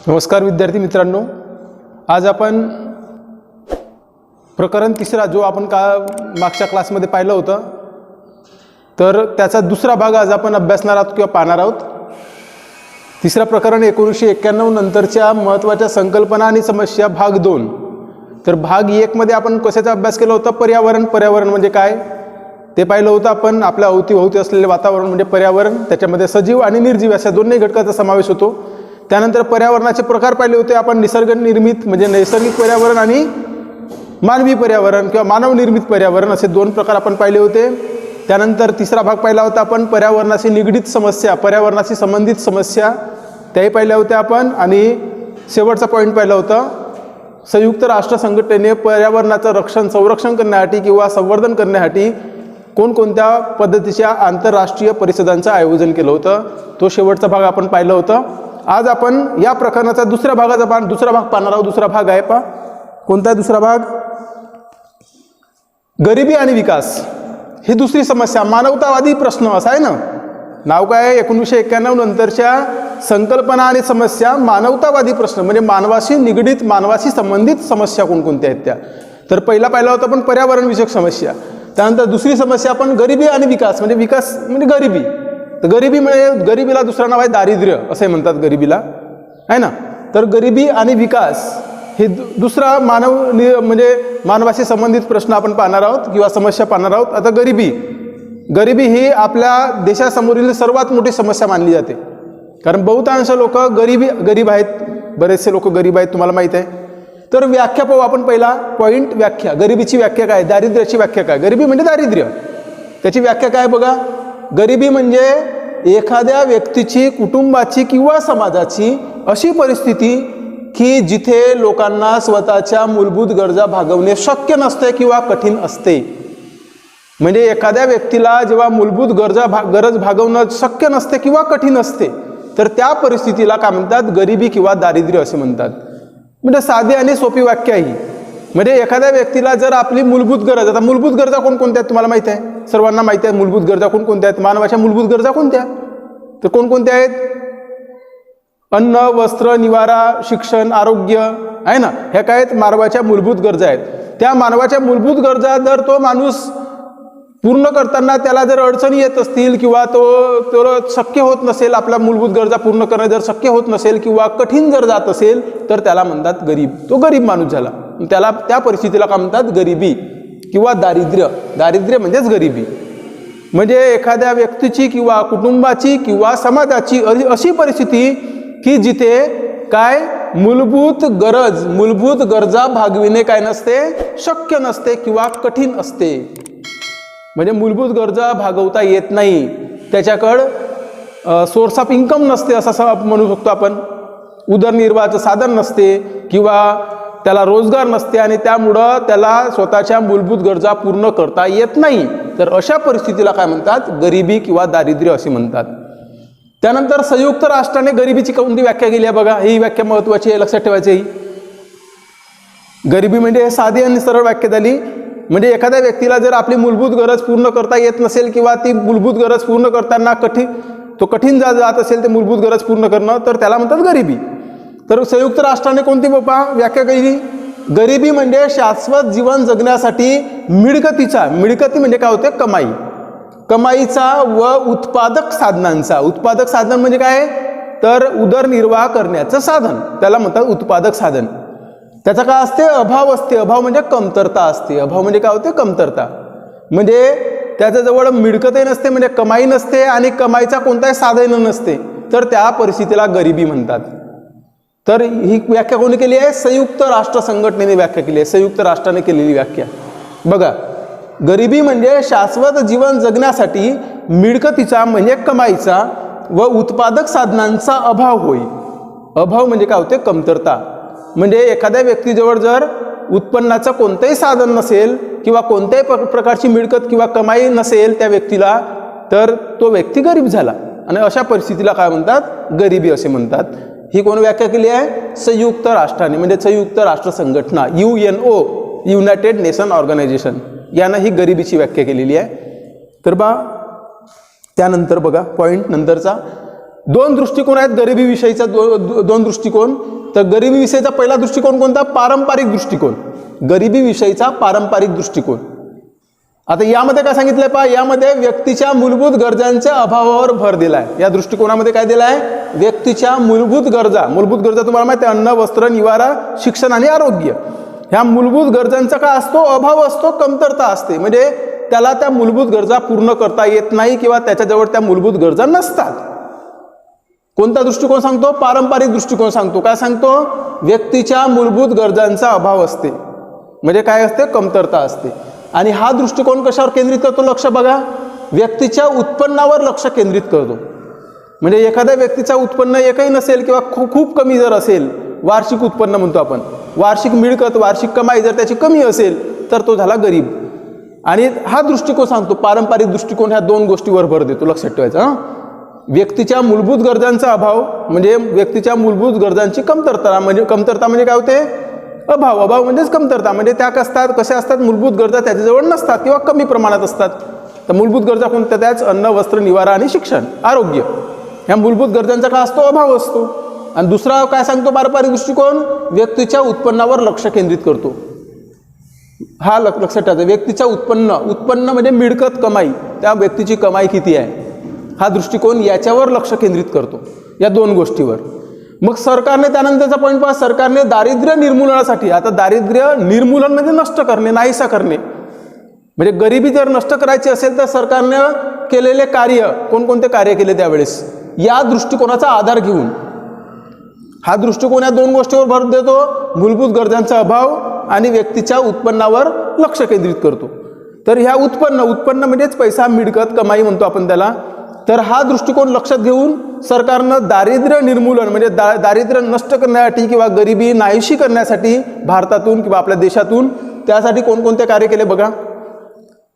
नमस्कार विद्यार्थी मित्रांनो, आज आपण प्रकरण तिसरा जो आपण मागच्या क्लासमध्ये पाहिलं होतं तर त्याचा दुसरा भाग आज आपण अभ्यासणार आहोत किंवा पाहणार आहोत। तिसरा प्रकरण 1991 नंतरच्या महत्त्वाच्या संकल्पना आणि समस्या भाग 2। तर भाग 1 मध्ये आपण कशाचा अभ्यास केला होता? पर्यावरण म्हणजे काय ते पाहिलं होतं आपण। आपल्या अवतीभोवती असलेले वातावरण म्हणजे पर्यावरण, त्याच्यामध्ये सजीव आणि निर्जीव अशा दोन्ही घटकांचा समावेश होतो। त्यानंतर पर्यावरणाचे प्रकार पाहिले होते आपण, निसर्ग निर्मित म्हणजे नैसर्गिक पर्यावरण आणि मानवी पर्यावरण किंवा मानव निर्मित पर्यावरण असे दोन प्रकार आपण पाहिले होते। त्यानंतर तिसरा भाग पाहिला होता आपण पर्यावरणाशी निगडित समस्या, पर्यावरणाशी संबंधित समस्या त्याही पाहिल्या होत्या आपण। आणि शेवटचा पॉईंट पाहिला होता संयुक्त राष्ट्र संघटनेने पर्यावरणाचं संरक्षण करण्यासाठी किंवा संवर्धन करण्यासाठी कोणकोणत्या पद्धतीच्या आंतरराष्ट्रीय परिषदांचं आयोजन केलं होतं, तो शेवटचा भाग आपण पाहिलं होतं। आज आपण या प्रकरणाचा दुसरा भाग पाहणार आहोत। दुसरा भाग आहे पहा, कोणता दुसरा भाग? गरिबी आणि विकास ही दुसरी समस्या, मानवतावादी प्रश्न असा आहे ना, नाव काय आहे? 1991 नंतरच्या संकल्पना आणि समस्या मानवतावादी प्रश्न म्हणजे मानवाशी निगडित, मानवाशी संबंधित समस्या कोणकोणत्या आहेत त्या। तर पहिला पाहिला होता आपण पर्यावरण विषयक समस्या, त्यानंतर दुसरी समस्या आपण गरिबी आणि विकास म्हणजे गरिबी। तर गरिबी म्हणजे गरिबीला दुसरा नाव आहे दारिद्र्य असे म्हणतात गरिबीला, आहे ना। तर गरिबी आणि विकास हे दुसरा म्हणजे मानवाशी संबंधित प्रश्न आपण पाहणार आहोत किंवा समस्या पाहणार आहोत। आता गरिबी ही आपल्या देशासमोरील सर्वात मोठी समस्या मानली जाते, कारण बहुतांश लोक गरीब आहेत, बरेचसे लोक गरीब आहेत, तुम्हाला माहीत आहे। तर व्याख्या पाहू आपण, पहिला पॉईंट व्याख्या। गरिबीची व्याख्या काय, दारिद्र्याची व्याख्या काय? गरिबी म्हणजे दारिद्र्य, त्याची व्याख्या काय बघा। गरिबी म्हणजे एखाद्या व्यक्तीची, कुटुंबाची किंवा समाजाची अशी परिस्थिती की जिथे लोकांना स्वतःच्या मूलभूत गरजा भागवणे शक्य नसते किंवा कठीण असते। म्हणजे एखाद्या व्यक्तीला जेव्हा मूलभूत गरज भागवणं शक्य नसते किंवा कठीण असते, तर त्या परिस्थितीला काय म्हणतात? गरिबी किंवा दारिद्र्य असे म्हणतात। म्हणजे साधी आणि सोपी व्याख्या ही, म्हणजे एखाद्या व्यक्तीला जर आपली मूलभूत गरज, आता मूलभूत गरजा कोणकोणत्या आहेत तुम्हाला माहिती आहे, सर्वांना माहिती आहे मूलभूत गरजा कोणकोणत्या आहेत। मानवाच्या मूलभूत गरजा कोणत्या? तर कोणकोणत्या आहेत? अन्न, वस्त्र, निवारा, शिक्षण, आरोग्य, आहे ना, ह्या काय आहेत? मानवाच्या मूलभूत गरजा आहेत। त्या मानवाच्या मूलभूत गरजा जर तो माणूस पूर्ण करताना त्याला जर अडचणी येत असतील किंवा तो शक्य होत नसेल, आपल्या मूलभूत गरजा पूर्ण करणं जर शक्य होत नसेल किंवा कठीण जर जात असेल, तर त्याला म्हणतात गरीब। तो गरीब माणूस झाला, त्याला त्या परिस्थितीला काय म्हणतात? गरिबी किंवा दारिद्र्य। दारिद्र्य म्हणजेच गरिबी, म्हणजे एखाद्या व्यक्तीची किंवा कुटुंबाची किंवा समाजाची अशी परिस्थिती की जिथे काय मूलभूत गरजा भागविणे काय नसते, शक्य नसते किंवा कठीण असते। म्हणजे मूलभूत गरजा भागवता येत नाही, त्याच्याकडं सोर्स ऑफ इन्कम नसते असं म्हणू शकतो आपण, उदरनिर्वाहाचं साधन नसते किंवा त्याला रोजगार नसते आणि त्यामुळं त्याला स्वतःच्या मूलभूत गरजा पूर्ण करता येत नाही, तर अशा परिस्थितीला काय म्हणतात? गरिबी किंवा दारिद्र्य असे म्हणतात। त्यानंतर संयुक्त राष्ट्राने गरिबीची कोणती व्याख्या केली आहे बघा, ही व्याख्या महत्त्वाची आहे, लक्षात ठेवायची ही। गरिबी म्हणजे साधी आणि सरळ व्याख्या झाली, म्हणजे एखाद्या व्यक्तीला जर आपली मूलभूत गरज पूर्ण करता येत नसेल किंवा ती मूलभूत गरज पूर्ण करताना कठीण जात असेल ते मूलभूत गरज पूर्ण करणं, तर त्याला म्हणतात गरिबी। तर संयुक्त राष्ट्राने कोणती व्याख्या केली? गरिबी म्हणजे शाश्वत जीवन जगण्यासाठी मिळकती म्हणजे काय होते? कमाईचा व उत्पादक साधन म्हणजे काय? तर उदरनिर्वाह करण्याचं साधन, त्याला म्हणतात उत्पादक साधन। त्याचा काय असते? अभाव असते। अभाव म्हणजे कमतरता असते। अभाव म्हणजे काय होते? कमतरता, म्हणजे त्याच्याजवळ मिळकतही नसते, म्हणजे कमाई नसते आणि कमाईचा कोणताही साधन नसते, तर त्या परिस्थितीला गरिबी म्हणतात। तर ही व्याख्या कोणी केली आहे? संयुक्त राष्ट्र संघटनेने व्याख्या केली आहे, संयुक्त राष्ट्राने केलेली व्याख्या बघा। गरिबी म्हणजे शाश्वत जीवन जगण्यासाठी मिळकतीचा म्हणजे कमाईचा व उत्पादक साधनांचा अभाव होय। अभाव म्हणजे काय होते? कमतरता, म्हणजे एखाद्या व्यक्तीजवळ जर उत्पन्नाचं कोणतंही साधन नसेल किंवा कोणत्याही प्रकारची मिळकत किंवा कमाई नसेल त्या व्यक्तीला, तर तो व्यक्ती गरीब झाला आणि अशा परिस्थितीला काय म्हणतात? गरिबी असे म्हणतात। ही कोण व्याख्या केली आहे? संयुक्त राष्ट्राने, म्हणजे संयुक्त राष्ट्र संघटना, UNO, युनायटेड नेशन ऑर्गनायझेशन, यानं ही गरिबीची व्याख्या केलेली आहे। तर त्यानंतर बघा पॉईंट नंतरचा, दोन दृष्टिकोन आहेत गरिबीविषयीचा, दोन दृष्टिकोन. तर गरिबीविषयीचा पहिला दृष्टिकोन कोणता? पारंपरिक दृष्टिकोन. गरिबीविषयीचा पारंपरिक दृष्टिकोन. आता यामध्ये काय सांगितलंय पहा, यामध्ये व्यक्तीच्या मूलभूत गरजांच्या अभावावर भर दिलाय. या दृष्टिकोनामध्ये काय दिलाय? व्यक्तीच्या मूलभूत गरजा. मूलभूत गरजा तुम्हाला माहिती आहे, अन्न, वस्त्र, निवारा, शिक्षण आणि आरोग्य. ह्या मूलभूत गरजांचा काय असतो? अभाव असतो, कमतरता असते. म्हणजे त्याला त्या मूलभूत गरजा पूर्ण करता येत नाही किंवा त्याच्याजवळ त्या मूलभूत गरजा नसतात. कोणता दृष्टिकोन सांगतो? पारंपरिक दृष्टिकोन सांगतो. काय सांगतो? व्यक्तीच्या मूलभूत गरजांचा अभाव असते, म्हणजे काय असते? कमतरता असते. आणि हा दृष्टिकोन कशावर केंद्रित करतो? लक्ष बघा, व्यक्तीच्या उत्पन्नावर लक्ष केंद्रित करतो. म्हणजे एखाद्या व्यक्तीचा उत्पन्न एकही नसेल किंवा खूप कमी जर असेल, वार्षिक उत्पन्न म्हणतो आपण, वार्षिक मिळकत, वार्षिक कमाई जर त्याची कमी असेल तर तो झाला गरीब. आणि हा दृष्टिकोन सांगतो, पारंपरिक दृष्टिकोन ह्या दोन गोष्टीवर भर देतो, लक्षात ठेवायचं. व्यक्तीच्या मूलभूत गरजांचा अभाव म्हणजे व्यक्तीच्या मूलभूत गरजांची कमतरता. म्हणजे कमतरता म्हणजे काय होते? अभाव. अभाव म्हणजेच कमतरता. म्हणजे त्या कशा असतात? मूलभूत गरजा त्याच्याजवळ नसतात किंवा कमी प्रमाणात असतात. तर मूलभूत गरजा कोणत्या? त्याच अन्न, वस्त्र, निवारा आणि शिक्षण, आरोग्य. ह्या मूलभूत गरजांचा काय असतो? अभाव असतो. आणि दुसरा काय सांगतो पारंपरिक दृष्टिकोन? व्यक्तीच्या उत्पन्नावर लक्ष केंद्रित करतो. हा लक्षात ठेवायचा, व्यक्तीच्या उत्पन्न म्हणजे मिळकत, कमाई, त्या व्यक्तीची कमाई किती आहे, हा दृष्टिकोन याच्यावर लक्ष केंद्रित करतो, या दोन गोष्टीवर. मग सरकारने त्यानंतरचा पॉईंट पहा, सरकारने दारिद्र्य निर्मूलनासाठी, आता दारिद्र्य निर्मूलन म्हणजे नष्ट करणे, नाहीसा करणे, म्हणजे गरिबी जर नष्ट करायची असेल तर सरकारने केलेले कार्य, कोणकोणते कार्य केले त्यावेळेस, या दृष्टिकोनाचा आधार घेऊन, हा दृष्टिकोन या दोन गोष्टीवर भर देतो, मूलभूत गरजांचा अभाव आणि व्यक्तीच्या उत्पन्नावर लक्ष केंद्रित करतो. तर ह्या उत्पन्न म्हणजेच पैसा, मिळकत, कमाई म्हणतो आपण त्याला. तर हा दृष्टिकोन लक्षात घेऊन सरकारनं दारिद्र्य निर्मूलन म्हणजे दारिद्र्य नष्ट करण्यासाठी किंवा गरिबी नाहीशी करण्यासाठी भारतातून किंवा आपल्या देशातून त्यासाठी कोणकोणते कार्य केले बघा.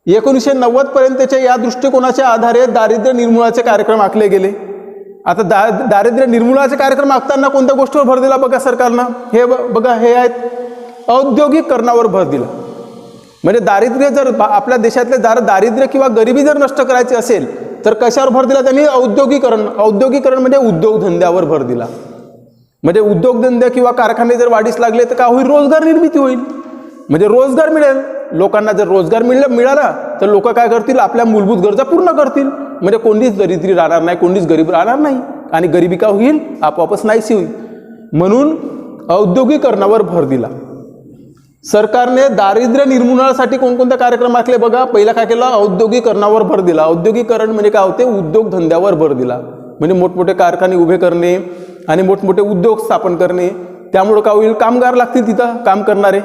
1990 पर्यंतच्या या दृष्टिकोनाच्या आधारे दारिद्र्य निर्मूलनाचे कार्यक्रम आखले गेले. आता दारिद्र्य निर्मूलनाचे कार्यक्रम आखताना कोणत्या गोष्टीवर भर दिला बघा सरकारनं? हे बघा, हे आहेत औद्योगिकरणावर भर दिला. म्हणजे दारिद्र्य जर आपल्या देशातले दारिद्र्य किंवा गरिबी जर नष्ट करायची असेल तर कशावर भर दिला त्यांनी? औद्योगिकरण म्हणजे उद्योगधंद्यावर भर दिला. म्हणजे उद्योगधंदे किंवा कारखाने जर वाढीस लागले तर काय होईल? रोजगार निर्मिती होईल, म्हणजे रोजगार मिळेल लोकांना. जर रोजगार मिळाला तर लोक काय करतील? आपल्या मूलभूत गरजा पूर्ण करतील. म्हणजे कोणतीच दरिद्री राहणार नाही, कोणतीच गरीब राहणार नाही आणि गरिबी का होईल? आपोआपच नाहीशी होईल. म्हणून औद्योगिकरणावर भर दिला सरकारने. दारिद्र्य निर्मूलनासाठी कोणकोणते कार्यक्रम आखले बघा. पहिला काय केलं? औद्योगिकरणावर भर दिला. औद्योगिकरण म्हणजे काय होते? उद्योगधंद्यावर भर दिला. म्हणजे मोठमोठे कारखाने उभे करणे आणि मोठमोठे उद्योग स्थापन करणे. त्यामुळे काय होईल? कामगार लागतील तिथं काम करणारे,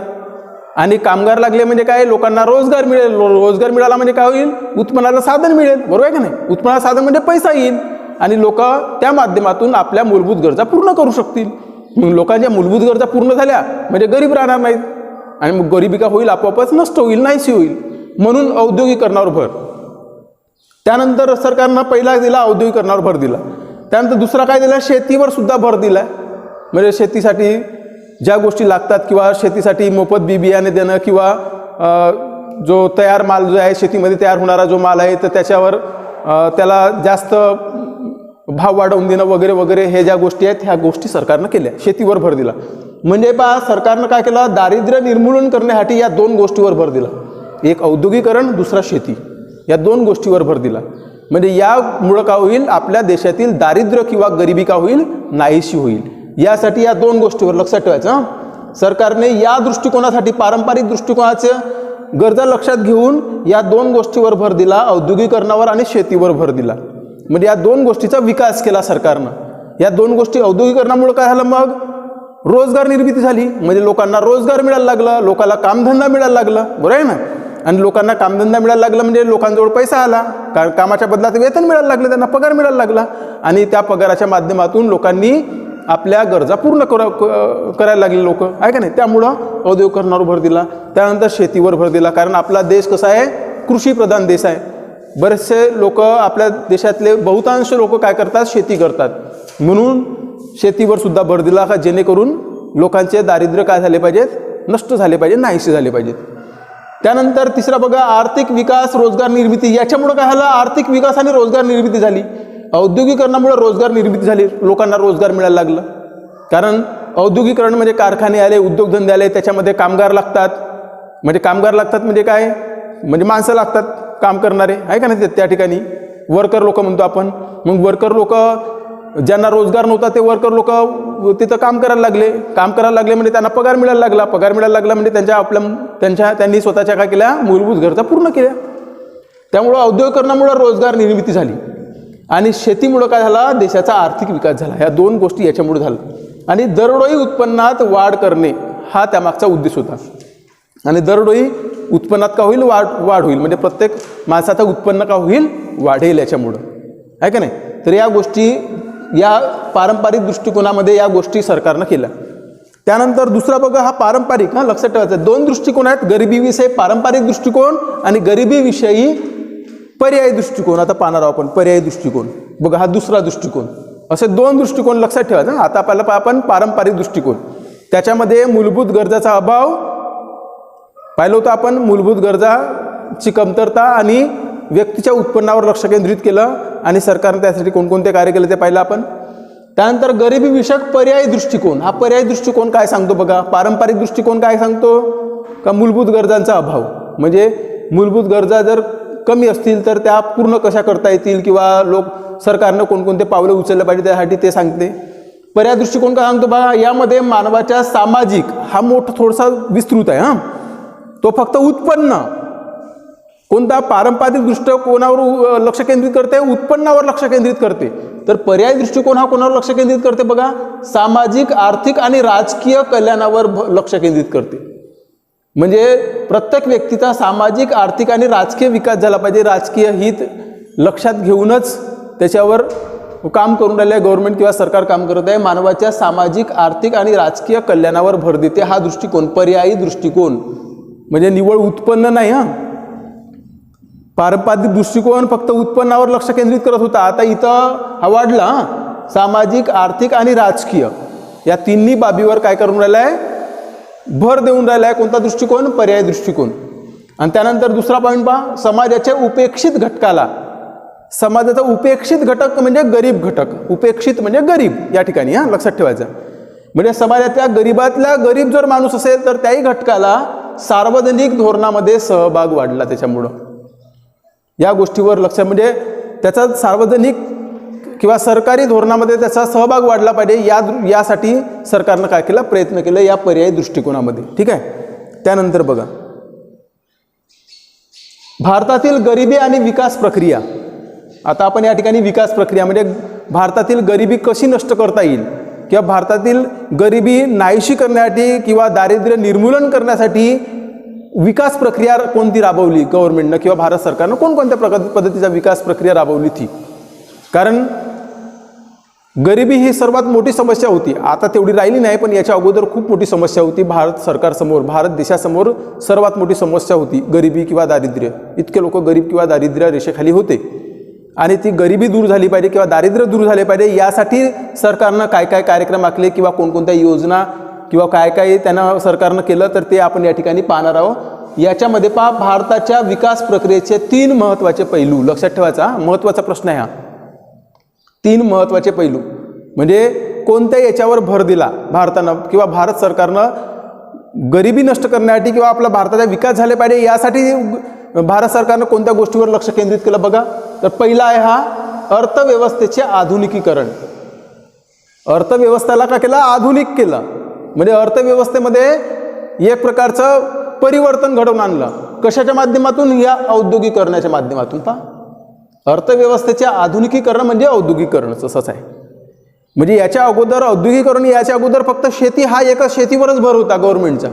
आणि कामगार लागले म्हणजे काय? लोकांना रोजगार मिळेल. रोजगार मिळाला म्हणजे काय होईल? उत्पन्नाचं साधन मिळेल, बरोबर आहे का नाही? उत्पन्नाचं साधन म्हणजे पैसा येईल आणि लोक त्या माध्यमातून आपल्या मूलभूत गरजा पूर्ण करू शकतील. मग लोकांच्या मूलभूत गरजा पूर्ण झाल्या म्हणजे गरीब राहणार नाहीत आणि मग गरिबी का होईल? आपोआपच नष्ट होईल, नाहीशी होईल. म्हणून औद्योगिकरणावर भर. त्यानंतर सरकारनं पहिला दिला औद्योगिकरणावर भर दिला. त्यानंतर दुसरा काय दिला? शेतीवर सुद्धा भर दिला. म्हणजे शेतीसाठी ज्या गोष्टी लागतात किंवा शेतीसाठी मोफत बियाणे देणं किंवा जो तयार माल जो आहे शेतीमध्ये तयार होणारा जो माल आहे तर त्याच्यावर त्याला जास्त भाव वाढवून देणं वगैरे वगैरे, हे ज्या गोष्टी आहेत ह्या गोष्टी सरकारनं केल्या. शेतीवर भर दिला. म्हणजे पहा सरकारनं काय केलं? दारिद्र्य निर्मूलन करण्यासाठी या दोन गोष्टीवर भर दिला. एक औद्योगिकरण, दुसरा शेती, या दोन गोष्टीवर भर दिला. म्हणजे यामुळं काय होईल? आपल्या देशातील दारिद्र्य किंवा गरिबी का होईल? नाहीशी होईल. यासाठी या दोन गोष्टीवर लक्षात ठेवायचं. सरकारने या दृष्टिकोनासाठी, पारंपरिक दृष्टिकोनाचे गरजा लक्षात घेऊन या दोन गोष्टीवर भर दिला, औद्योगिकरणावर आणि शेतीवर भर दिला. म्हणजे या दोन गोष्टीचा विकास केला सरकारनं. या दोन गोष्टी, औद्योगिकरणामुळे काय झालं? मग रोजगार निर्मिती झाली, म्हणजे लोकांना रोजगार मिळायला लागला, लोकांना कामधंदा मिळायला लागला, बरोबर आहे ना? आणि लोकांना कामधंदा मिळायला लागला म्हणजे लोकांजवळ पैसा आला, कारण कामाच्या बदल्यात वेतन मिळायला लागलं, त्यांना पगार मिळायला लागला आणि त्या पगाराच्या माध्यमातून लोकांनी आपल्या गरजा पूर्ण करायला लागले लोक, आहे का नाही? त्यामुळं औद्योगिकरणावर भर दिला. त्यानंतर शेतीवर भर दिला, कारण आपला देश कसा आहे? कृषीप्रधान देश आहे. बरेचसे लोक, आपल्या देशातले बहुतांश लोक काय करतात? शेती करतात. म्हणून शेतीवर सुद्धा भर दिला का जेणेकरून लोकांचे दारिद्र्य काय झाले पाहिजेत? नष्ट झाले पाहिजे, नाहीसे झाले पाहिजेत. त्यानंतर तिसरा बघा, आर्थिक विकास, रोजगार निर्मिती. याच्यामुळं काय झालं? आर्थिक विकास आणि रोजगार निर्मिती झाली. औद्योगिकरणामुळे रोजगार निर्मिती झाली, लोकांना रोजगार मिळायला लागलं. कारण औद्योगिकरण म्हणजे कारखाने आले, उद्योगधंदे आले, त्याच्यामध्ये कामगार लागतात. म्हणजे कामगार लागतात म्हणजे काय, म्हणजे माणसं लागतात काम करणारे, आहे का नाही. त्या ठिकाणी वर्कर लोक म्हणतो आपण. मग वर्कर लोक, ज्यांना रोजगार नव्हता ते वर्कर लोक तिथं काम करायला लागले म्हणजे त्यांना पगार मिळायला लागला म्हणजे त्यांनी स्वतःच्या काय केल्या, मूलभूत गरजा पूर्ण केल्या. त्यामुळं औद्योगिकरणामुळे रोजगार निर्मिती झाली आणि शेतीमुळं काय झाला, देशाचा आर्थिक विकास झाला. ह्या दोन गोष्टी याच्यामुळे झाल्या. आणि दरडोई उत्पन्नात वाढ करणे हा त्यामागचा उद्देश होता. आणि दरडोई उत्पन्नात का होईल, वाढ होईल, म्हणजे प्रत्येक माणसाचं उत्पन्न का होईल, वाढेल याच्यामुळं, आहे का नाही. तर या गोष्टी, या पारंपरिक दृष्टिकोनामध्ये या गोष्टी सरकारनं केल्या. त्यानंतर दुसरा बघा, हा पारंपरिक, लक्षात ठेवायचं, दोन दृष्टिकोन आहेत, गरिबीविषयी पारंपरिक दृष्टिकोन आणि गरिबीविषयी पर्यायी दृष्टिकोन. आता पाहणार आहोत आपण पर्यायी दृष्टिकोन. बघा हा दुसरा दृष्टिकोन. असे दोन दृष्टिकोन लक्षात ठेवायचं. आता पहिला आपण पारंपरिक दृष्टिकोन, त्याच्यामध्ये मूलभूत गरजाचा अभाव पाहिलं होतं आपण, मूलभूत गरजाची कमतरता आणि व्यक्तीच्या उत्पन्नावर लक्ष केंद्रित केलं आणि सरकारने त्यासाठी कोणकोणते कार्य केले ते पाहिलं आपण. त्यानंतर गरिबी विषयक पर्यायी दृष्टिकोन. हा पर्यायी दृष्टिकोन काय सांगतो बघा, पारंपरिक दृष्टिकोन काय सांगतो का, मूलभूत गरजांचा अभाव, म्हणजे मूलभूत गरजा जर कमी असतील तर त्या पूर्ण कशा करता येतील किंवा सरकारनं कोणकोणते पावलं उचललं पाहिजे त्यासाठी ते सांगते. पर्यायी दृष्टिकोन काय सांगतो बघा, यामध्ये मानवाच्या सामाजिक, हा मोठा थोडासा विस्तृत आहे. तो फक्त उत्पन्न, कोणता पारंपरिक दृष्टिकोनावर लक्ष केंद्रित करते, उत्पन्नावर लक्ष केंद्रित करते. तर पर्यायी दृष्टिकोन हा कोणावर लक्ष केंद्रित करते बघा, सामाजिक, आर्थिक आणि राजकीय कल्याणावर लक्ष केंद्रित करते. म्हणजे प्रत्येक व्यक्तीचा सामाजिक, आर्थिक आणि राजकीय विकास झाला पाहिजे, राजकीय हित लक्षात घेऊनच त्याच्यावर काम करून राहिले गव्हर्नमेंट किंवा सरकार काम करत आहे. मानवाच्या सामाजिक, आर्थिक आणि राजकीय कल्याणावर भर देते हा दृष्टिकोन पर्यायी दृष्टिकोन. म्हणजे निव्वळ उत्पन्न नाही. पारंपरिक दृष्टिकोन फक्त उत्पन्नावर लक्ष केंद्रित करत होता, आता इथं हा वाढला, सामाजिक, आर्थिक आणि राजकीय या तिन्ही बाबीवर काय करून राहिला आहे, भर देऊन राहिला आहे. कोणता दृष्टिकोन, पर्यायी दृष्टिकोन. आणि त्यानंतर दुसरा पॉईंट पहा, समाजाच्या उपेक्षित घटकाला, समाजाचा उपेक्षित घटक म्हणजे गरीब घटक, उपेक्षित म्हणजे गरीब या ठिकाणी लक्षात ठेवायचं. म्हणजे समाजातल्या गरीबातल्या गरीब जर माणूस असेल तर त्याही घटकाला सार्वजनिक धोरणामध्ये सहभाग वाढला. त्याच्यामुळं या गोष्टीवर लक्ष, म्हणजे त्याचा सार्वजनिक किंवा सरकारी धोरणामध्ये त्याचा सहभाग वाढला पाहिजे, यासाठी सरकारनं काय केलं, प्रयत्न केले या पर्यायी दृष्टिकोनामध्ये. ठीक आहे. त्यानंतर बघा, भारतातील गरिबी आणि विकास प्रक्रिया. आता आपण या ठिकाणी विकास प्रक्रिया म्हणजे भारतातील गरिबी कशी नष्ट करता येईल किंवा भारतातील गरिबी नाहीशी करण्यासाठी किंवा दारिद्र्य निर्मूलन करण्यासाठी विकास प्रक्रिया कोणती राबवली गव्हर्नमेंटनं किंवा भारत सरकारनं, कोणकोणत्या पद्धतीचा विकास प्रक्रिया राबवली ती. कारण गरिबी ही सर्वात मोठी समस्या होती, आता तेवढी राहिली नाही, पण याच्या अगोदर खूप मोठी समस्या होती. भारत सरकारसमोर, भारत देशासमोर सर्वात मोठी समस्या होती गरिबी किंवा दारिद्र्य. इतके लोक गरीब किंवा दारिद्र्य रेषेखाली होते आणि ती गरिबी दूर झाली पाहिजे किंवा दारिद्र्य दूर झाले पाहिजे, यासाठी सरकारनं काय काय कार्यक्रम आखले किंवा कोणकोणत्या योजना किंवा काय काय त्यांना सरकारनं केलं, तर ते आपण या ठिकाणी पाहणार आहोत. याच्यामध्ये पहा, भारताच्या विकास प्रक्रियेचे 3 महत्त्वाचे पैलू लक्षात ठेवायचा. महत्त्वाचा प्रश्न आहे हा. 3 महत्त्वाचे पैलू म्हणजे कोणत्या याच्यावर भर दिला भारतानं किंवा भारत सरकारनं गरिबी नष्ट करण्यासाठी किंवा आपला भारताचा विकास झाले पाहिजे यासाठी भारत सरकारनं कोणत्या गोष्टीवर लक्ष केंद्रित केलं बघा. तर पहिला आहे हा अर्थव्यवस्थेचे आधुनिकीकरण. अर्थव्यवस्थेला का केलं, आधुनिक केलं. म्हणजे अर्थव्यवस्थेमध्ये एक प्रकारचं परिवर्तन घडवून आणलं. कशाच्या माध्यमातून, या औद्योगिकरणाच्या माध्यमातून. पहा, अर्थव्यवस्थेचे आधुनिकीकरण म्हणजे औद्योगिकरण तसंच आहे. म्हणजे याच्या अगोदर औद्योगिकरण, याच्या अगोदर फक्त शेती, हा एका शेतीवरच भर होता गव्हर्नमेंटचा.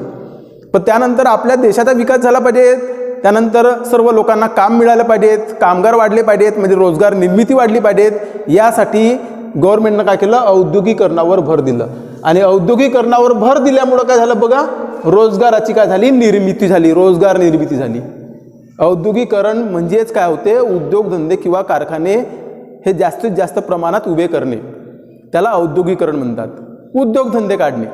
पण त्यानंतर आपल्या देशाचा विकास झाला पाहिजे, त्यानंतर सर्व लोकांना काम मिळालं पाहिजेत, कामगार वाढले पाहिजेत, म्हणजे रोजगार निर्मिती वाढली पाहिजेत, यासाठी गव्हर्नमेंटनं काय केलं, औद्योगिकरणावर भर दिलं. आणि औद्योगिकरणावर भर दिल्यामुळं काय झालं बघा, रोजगाराची काय झाली, निर्मिती झाली, रोजगार निर्मिती झाली. औद्योगिकरण म्हणजेच काय होते, उद्योगधंदे किंवा कारखाने हे जास्तीत जास्त प्रमाणात उभे करणे, त्याला औद्योगिकरण म्हणतात. उद्योगधंदे काढणे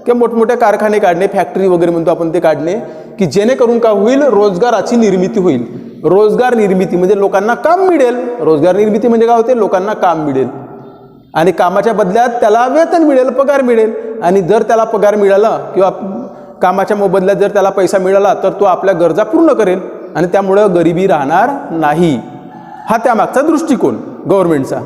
किंवा मोठमोठे कारखाने काढणे, फॅक्टरी वगैरे म्हणतो आपण, ते काढणे की जेणेकरून काय होईल, रोजगाराची निर्मिती होईल. रोजगार निर्मिती म्हणजे लोकांना काम मिळेल. रोजगार निर्मिती म्हणजे काय होते, लोकांना काम मिळेल आणि कामाच्या बदल्यात त्याला वेतन मिळेल, पगार मिळेल. आणि जर त्याला पगार मिळाला किंवा कामाच्या मोबदल्यात जर त्याला पैसा मिळाला तर तो आपल्या गरजा पूर्ण करेल आणि त्यामुळं गरिबी राहणार नाही. हा त्यामागचा दृष्टिकोन गव्हर्नमेंटचा.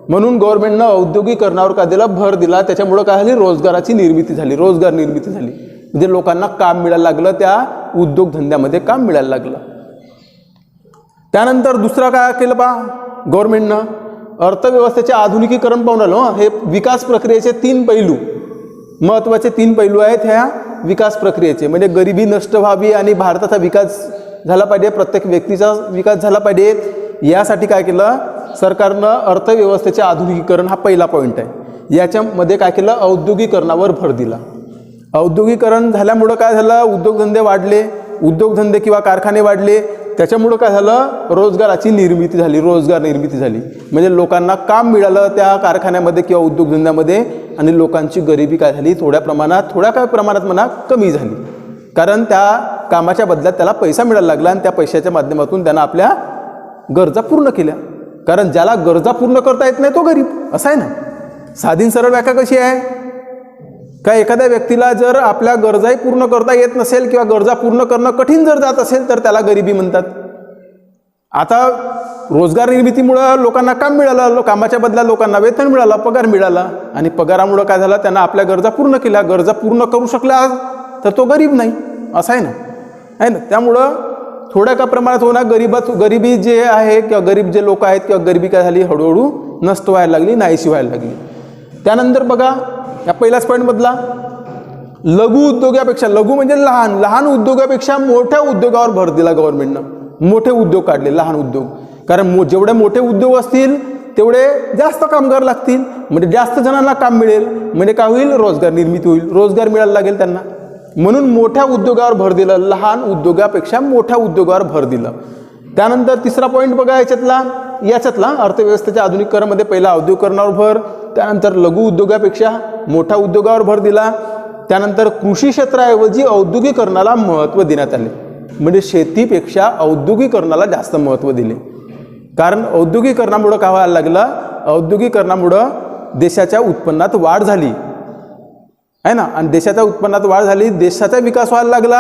म्हणून गव्हर्नमेंटनं औद्योगिकरणावर का दिला, भर दिला. त्याच्यामुळं काय झाली, रोजगाराची निर्मिती झाली, रोजगार निर्मिती झाली. म्हणजे लोकांना काम मिळायला लागलं, त्या उद्योगधंद्यामध्ये काम मिळायला लागलं. त्यानंतर दुसरा काय केलं गव्हर्नमेंटनं, अर्थव्यवस्थेचे आधुनिकीकरण पाहून आलं. हे विकास प्रक्रियेचे 3 पैलू, महत्त्वाचे 3 पैलू आहेत ह्या विकास प्रक्रियेचे. म्हणजे गरिबी नष्ट व्हावी आणि भारताचा विकास झाला पाहिजे, प्रत्येक व्यक्तीचा विकास झाला पाहिजे. यासाठी काय केलं सरकारनं, अर्थव्यवस्थेचे आधुनिकीकरण हा पहिला पॉईंट आहे. याच्यामध्ये काय केलं, औद्योगिकरणावर भर दिला. औद्योगिकरण झाल्यामुळं काय झालं, उद्योगधंदे वाढले, उद्योगधंदे किंवा कारखाने वाढले. त्याच्यामुळं काय झालं, रोजगाराची निर्मिती झाली, रोजगार निर्मिती झाली. म्हणजे लोकांना काम मिळालं त्या कारखान्यामध्ये किंवा उद्योगधंद्यामध्ये आणि लोकांची गरिबी काय झाली, थोड्या काय प्रमाणात म्हणा कमी झाली. कारण त्या कामाच्या बदल्यात त्याला पैसा मिळायला लागला आणि त्या पैशाच्या माध्यमातून त्यानं आपल्या गरजा पूर्ण केल्या. कारण ज्याला गरजा पूर्ण करता येत नाही तो गरीब, असं आहे ना. साधी सरळ व्याख्या कशी आहे, का एखाद्या व्यक्तीला जर आपल्या गरजाही पूर्ण करता येत नसेल किंवा गरजा पूर्ण करणं कठीण जर जात असेल तर त्याला गरिबी म्हणतात. आता रोजगार निर्मितीमुळं लोकांना काम मिळालं, कामाच्या बदल्यात लोकांना वेतन मिळालं, पगार मिळाला आणि पगारामुळं काय झालं, त्यांना आपल्या गरजा पूर्ण केल्या. गरजा पूर्ण करू शकला तर तो गरीब नाही, असं आहे ना. त्यामुळं थोड्या का प्रमाणात होणार गरिबी जे आहे किंवा गरीब जे लोक आहेत किंवा गरिबी काय झाली, हळूहळू नष्ट व्हायला लागली, नाहीशी व्हायला लागली. त्यानंतर बघा या पहिल्याच पॉईंटमधला, लघु उद्योगापेक्षा, लघु म्हणजे लहान उद्योगापेक्षा मोठ्या उद्योगावर भर दिला गव्हर्नमेंटनं. मोठे उद्योग काढले, लहान उद्योग. कारण जेवढे मोठे उद्योग असतील तेवढे जास्त कामगार लागतील, म्हणजे जास्त जणांना काम मिळेल, म्हणजे काय होईल, रोजगार निर्मिती होईल, रोजगार मिळायला लागेल त्यांना. म्हणून मोठ्या उद्योगावर भर दिलं, लहान उद्योगापेक्षा मोठ्या उद्योगावर भर दिलं. त्यानंतर तिसरा पॉईंट बघा याच्यातला अर्थव्यवस्थेच्या आधुनिकीकरणामध्ये पहिला औद्योगिकरणावर भर, त्यानंतर लघु उद्योगापेक्षा मोठ्या उद्योगावर भर दिला. त्यानंतर कृषी क्षेत्राऐवजी औद्योगिकरणाला महत्त्व देण्यात आले. म्हणजे शेतीपेक्षा औद्योगिकरणाला जास्त महत्त्व दिले. कारण औद्योगिकरणामुळं काय व्हायला लागलं, औद्योगिकरणामुळं देशाच्या उत्पन्नात वाढ झाली आहे ना. आणि देशाच्या उत्पन्नात वाढ झाली, देशाचा विकास व्हायला लागला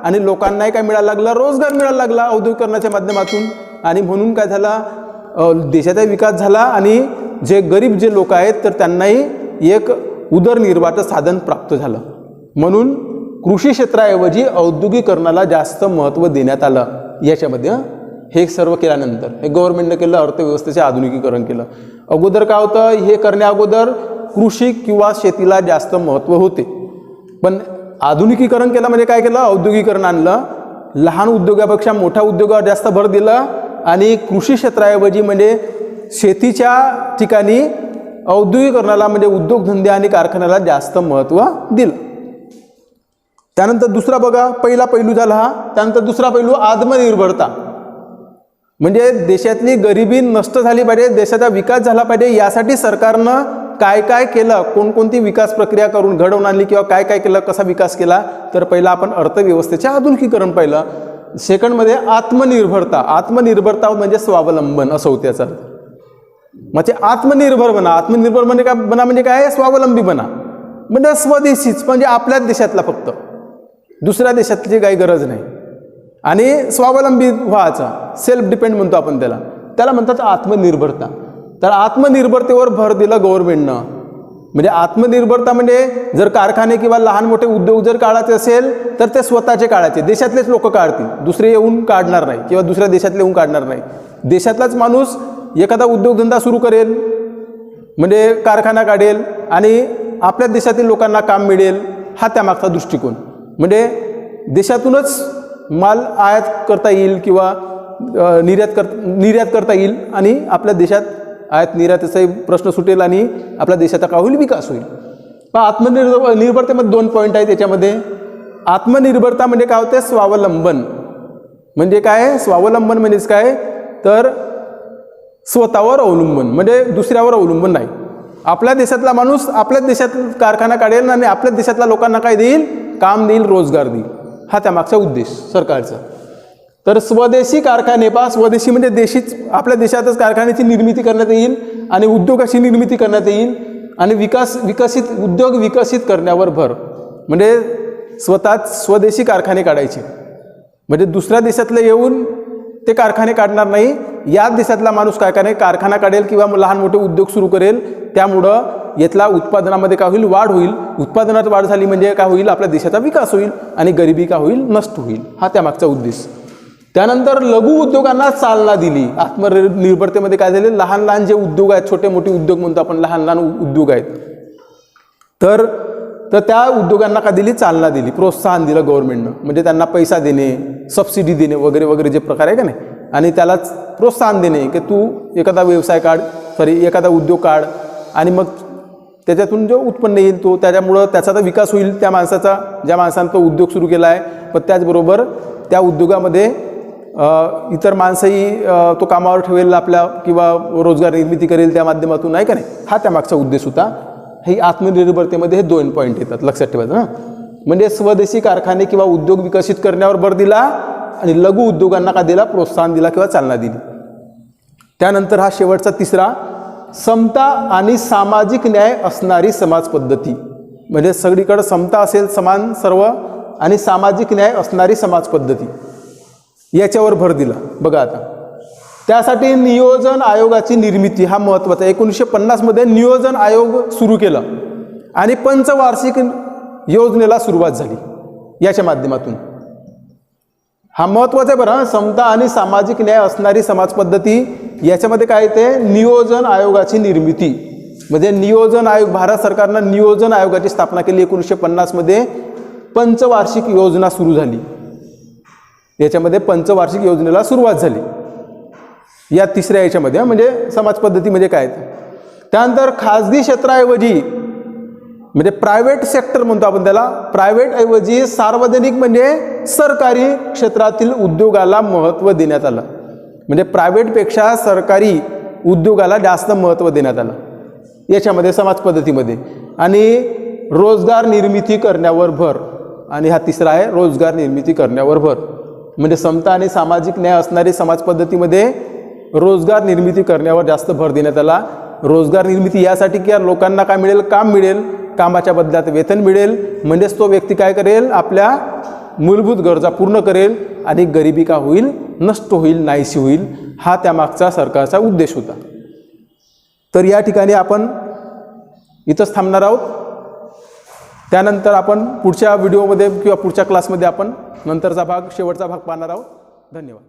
आणि लोकांनाही काय मिळायला लागला, रोजगार मिळायला लागला औद्योगिकरणाच्या माध्यमातून. आणि म्हणून काय झाला, देशाचा विकास झाला आणि जे गरीब जे लोक आहेत तर त्यांनाही एक उदरनिर्वाहाचं साधन प्राप्त झालं. म्हणून कृषी क्षेत्राऐवजी औद्योगिकरणाला जास्त महत्त्व देण्यात आलं याच्यामध्ये. हे सर्व केल्यानंतर हे गव्हर्नमेंटनं केलं, अर्थव्यवस्थेचे आधुनिकीकरण केलं. अगोदर काय होतं, हे करण्या अगोदर कृषी किंवा शेतीला जास्त महत्त्व होते. पण आधुनिकीकरण केलं म्हणजे काय केलं, औद्योगिकरण आणलं, लहान उद्योगापेक्षा मोठ्या उद्योगावर जास्त भर दिला आणि कृषी क्षेत्राऐवजी म्हणजे शेतीच्या ठिकाणी औद्योगिकरणाला म्हणजे उद्योगधंदे आणि कारखान्याला जास्त महत्त्व दिलं. त्यानंतर दुसरा बघा, पहिला पैलू झाला हा. त्यानंतर दुसरा पैलू आत्मनिर्भरता. म्हणजे देशातली गरिबी नष्ट झाली पाहिजे, देशाचा विकास झाला पाहिजे, यासाठी सरकारनं काय काय केलं, कोणकोणती विकास प्रक्रिया करून घडवून आणली किंवा काय काय केलं, कसा विकास केला. तर पहिला आपण अर्थव्यवस्थेचे आधुनिकीकरण पाहिलं. सेकंडमध्ये आत्मनिर्भरता म्हणजे स्वावलंबन असं होतं याचा. म्हणजे आत्मनिर्भर म्हणजे काय, स्वावलंबी बना म्हणजे स्वदेशीच, म्हणजे आपल्याच देशातला, फक्त दुसऱ्या देशातली काही गरज नाही. आणि स्वावलंबी व्हायचा, सेल्फ डिपेंड म्हणतो आपण त्याला म्हणतात आत्मनिर्भरता. तर आत्मनिर्भरतेवर भर दिलं गव्हर्नमेंटनं. म्हणजे आत्मनिर्भरता म्हणजे जर कारखाने किंवा लहान मोठे उद्योग जर काढायचे असेल तर ते स्वतःचे काढायचे, देशातलेच लोक काढतील, दुसरे येऊन काढणार नाही किंवा दुसऱ्या देशातले येऊन काढणार नाही. देशातलाच माणूस एखादा उद्योगधंदा सुरू करेल, म्हणजे कारखाना काढेल आणि आपल्या देशातील लोकांना काम मिळेल, हा त्यामागचा दृष्टिकोन. म्हणजे देशातूनच माल आयात करता येईल किंवा निर्यात करता येईल आणि आपल्या देशात आयात निर्यातीचाही प्रश्न सुटेल आणि आपल्या देशाचा काय होईल, विकास होईल. पण आत्मनिर्भरतेमध्ये 2 पॉईंट आहेत त्याच्यामध्ये. आत्मनिर्भरता म्हणजे काय होते, स्वावलंबन. म्हणजे काय, स्वावलंबन म्हणजेच काय, तर स्वतःवर अवलंबन, म्हणजे दुसऱ्यावर अवलंबन नाही. आपल्या देशातला माणूस आपल्याच देशात कारखाना काढेल आणि आपल्याच देशातल्या लोकांना काय देईल, काम देईल, रोजगार देईल. हा त्यामागचा उद्देश सरकारचा. तर स्वदेशी कारखाने स्वदेशी म्हणजे देशीच, आपल्या देशातच कारखान्याची निर्मिती करण्यात येईल आणि उद्योगाची निर्मिती करण्यात येईल आणि विकसित उद्योग विकसित करण्यावर भर, म्हणजे स्वतःच स्वदेशी कारखाने काढायचे, म्हणजे दुसऱ्या देशातले येऊन ते कारखाने काढणार नाही, याच देशातला माणूस कारखाना काढेल किंवा लहान मोठे उद्योग सुरू करेल, त्यामुळं यातला उत्पादनामध्ये काय होईल, वाढ होईल, उत्पादनात वाढ झाली म्हणजे काय होईल, आपल्या देशाचा विकास होईल आणि गरिबी काय होईल, नष्ट होईल, हा त्यामागचा उद्देश. त्यानंतर लघु उद्योगांना चालना दिली. आत्मनिर्भरतेमध्ये काय झाले, लहान लहान जे उद्योग आहेत, छोटे मोठे उद्योग म्हणतो आपण, लहान लहान उद्योग आहेत, तर त्या उद्योगांना काय दिली, चालना दिली, प्रोत्साहन दिलं गव्हर्नमेंटनं, म्हणजे त्यांना पैसा देणे, सबसिडी देणे वगैरे वगैरे जे प्रकार आहे का नाही, आणि त्यालाच प्रोत्साहन देणे की तू एखादा व्यवसाय काढ, एखादा उद्योग काढ आणि मग त्याच्यातून जो उत्पन्न येईल तो, त्याच्यामुळं त्याचा तर विकास होईल त्या माणसाचा, ज्या माणसानं तो उद्योग सुरू केला आहे, पण त्याचबरोबर त्या उद्योगामध्ये इतर माणसंही तो कामावर ठेवेल आपल्या, किंवा रोजगार निर्मिती करेल त्या माध्यमातून, नाही का नाही, हा त्यामागचा उद्देश होता. ही आत्मनिर्भरतेमध्ये हे 2 पॉईंट येतात, लक्षात ठेवायचं ना. म्हणजे स्वदेशी कारखाने किंवा उद्योग विकसित करण्यावर भर दिला आणि लघु उद्योगांना का दिला, प्रोत्साहन दिला किंवा चालना दिली. त्यानंतर हा शेवटचा तिसरा, समता आणि सामाजिक न्याय असणारी समाज पद्धती, म्हणजे सगळीकडे समता असेल, समान सर्व आणि सामाजिक न्याय असणारी समाज पद्धती, याच्यावर भर दिला. बघा आता त्यासाठी नियोजन आयोगाची निर्मिती, हा महत्त्वाचा. 1950 मध्ये नियोजन आयोग सुरू केला आणि पंचवार्षिक योजनेला सुरुवात झाली याच्या माध्यमातून. हा महत्त्वाचा आहे बरं. समता आणि सामाजिक न्याय असणारी समाज पद्धती, याच्यामध्ये काय येते, नियोजन आयोगाची निर्मिती, म्हणजे नियोजन आयोग, भारत सरकारनं नियोजन आयोगाची स्थापना केली 1950 मध्ये. पंचवार्षिक योजना सुरू झाली, याच्यामध्ये पंचवार्षिक योजनेला सुरुवात झाली या तिसऱ्या याच्यामध्ये, म्हणजे समाज पद्धती म्हणजे काय. त्यानंतर खाजगी क्षेत्राऐवजी, म्हणजे प्रायव्हेट सेक्टर म्हणतो आपण त्याला, प्रायव्हेट ऐवजी सार्वजनिक म्हणजे सरकारी क्षेत्रातील उद्योगाला महत्त्व देण्यात आलं, म्हणजे प्रायव्हेटपेक्षा सरकारी उद्योगाला जास्त महत्त्व देण्यात आलं याच्यामध्ये समाज पद्धतीमध्ये. आणि रोजगार निर्मिती करण्यावर भर, आणि हा तिसरा आहे रोजगार निर्मिती करण्यावर भर, म्हणजे समता आणि सामाजिक न्याय असणारी समाज पद्धतीमध्ये रोजगार निर्मिती करण्यावर जास्त भर देण्यात आला. रोजगार निर्मिती यासाठी की लोकांना काय मिळेल, काम मिळेल, कामाच्या बदल्यात वेतन मिळेल, म्हणजेच तो व्यक्ती काय करेल, आपल्या मूलभूत गरजा पूर्ण करेल आणि गरिबी का होईल, नष्ट होईल, नाहीशी होईल, हा त्यामागचा सरकारचा उद्देश होता. तर या ठिकाणी आपण इथंच थांबणार आहोत. त्यानंतर आपण पुढच्या व्हिडिओमध्ये किंवा पुढच्या क्लासमध्ये आपण नंतरचा भाग, शेवटचा भाग पाहणार आहोत. धन्यवाद.